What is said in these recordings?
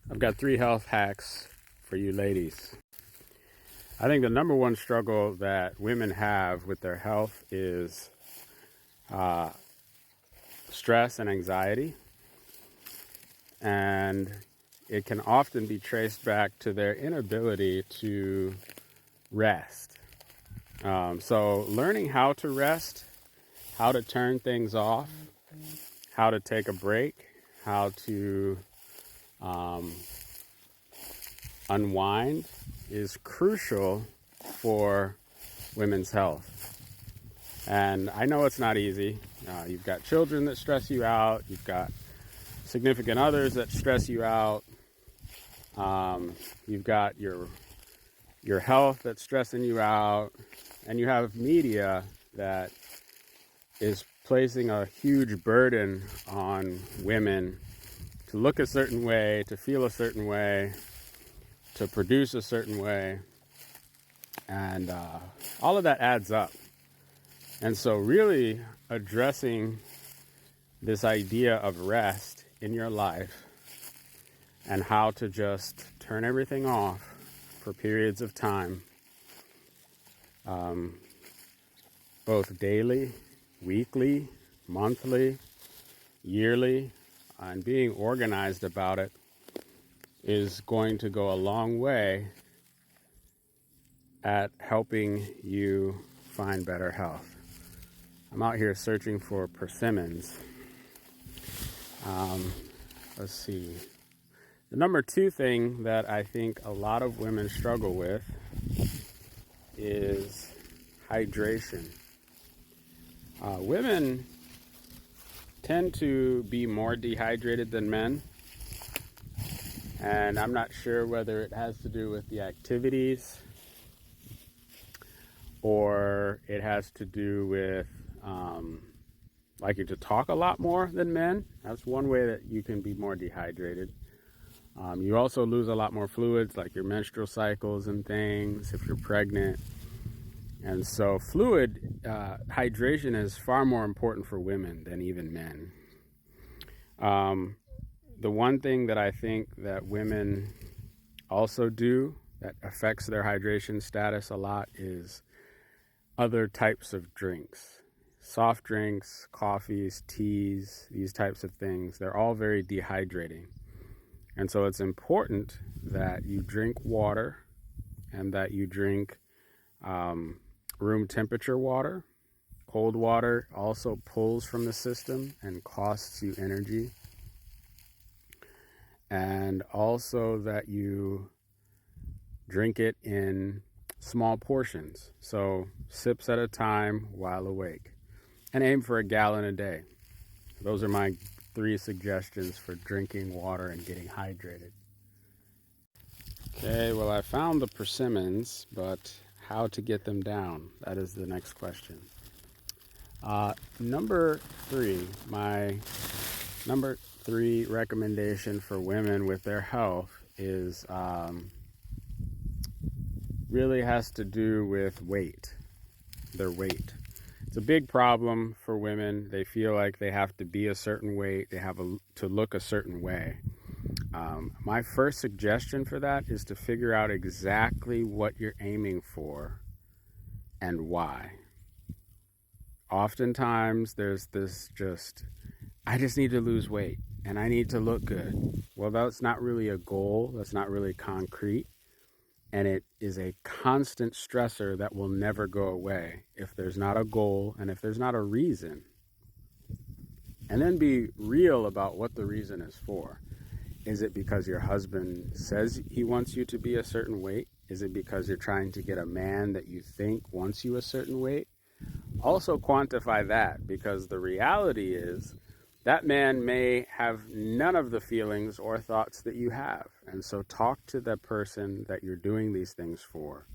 I've got 3 health hacks for you ladies. I think the number one struggle that women have with their health is stress and anxiety. And it can often be traced back to their inability to rest. So learning how to rest, how to turn things off, how to take a break, how to unwind is crucial for women's health. And I know it's not easy. You've got children that stress you out. You've got significant others that stress you out. You've got your health that's stressing you out. And you have media that is placing a huge burden on women to look a certain way, to feel a certain way, to produce a certain way. And all of that adds up. And so really addressing this idea of rest in your life and how to just turn everything off for periods of time, both daily, weekly, monthly, yearly, and being organized about it is going to go a long way at helping you find better health. I'm out here searching for persimmons. Let's see. The number 2 thing that I think a lot of women struggle with is hydration. Women tend to be more dehydrated than men. And I'm not sure whether it has to do with the activities or it has to do with liking to talk a lot more than men. That's one way that you can be more dehydrated. You also lose a lot more fluids, like your menstrual cycles and things, if you're pregnant. And so fluid hydration is far more important for women than even men. The one thing that I think that women also do that affects their hydration status a lot is other types of drinks. Soft drinks, coffees, teas, these types of things, they're all very dehydrating. And so it's important that you drink water and that you drink room temperature water. Cold water also pulls from the system and costs you energy. And also that you drink it in small portions, so sips at a time while awake, and aim for a gallon a day. Those are my 3 suggestions for drinking water and getting hydrated. Okay, well, I found the persimmons, but how to get them down? That is the next question. Number 3, my number 3 recommendation for women with their health is really has to do with their weight. It's a big problem for women. They feel like they have to be a certain weight, they have to look a certain way. My first suggestion for that is to figure out exactly what you're aiming for and why. Oftentimes there's this I just need to lose weight and I need to look good. Well, that's not really a goal. That's not really concrete. And it is a constant stressor that will never go away if there's not a goal and if there's not a reason. And then be real about what the reason is for. Is it because your husband says he wants you to be a certain weight? Is it because you're trying to get a man that you think wants you a certain weight? Also quantify that, because the reality is that man may have none of the feelings or thoughts that you have. And so talk to the person that you're doing these things for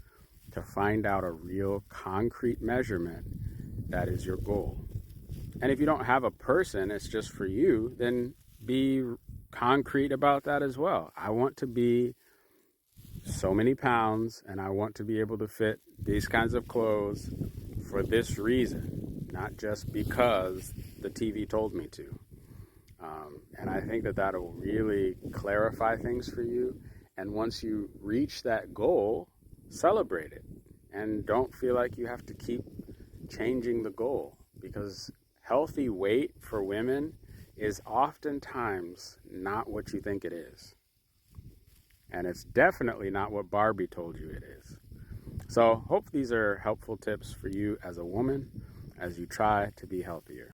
to find out a real concrete measurement that is your goal. And if you don't have a person, it's just for you, then be concrete about that as well. I want to be so many pounds and I want to be able to fit these kinds of clothes for this reason, not just because the TV told me to. And I think that that'll really clarify things for you. And once you reach that goal, celebrate it. And don't feel like you have to keep changing the goal, because healthy weight for women is oftentimes not what you think it is. And it's definitely not what Barbie told you it is. So hope these are helpful tips for you as a woman as you try to be healthier.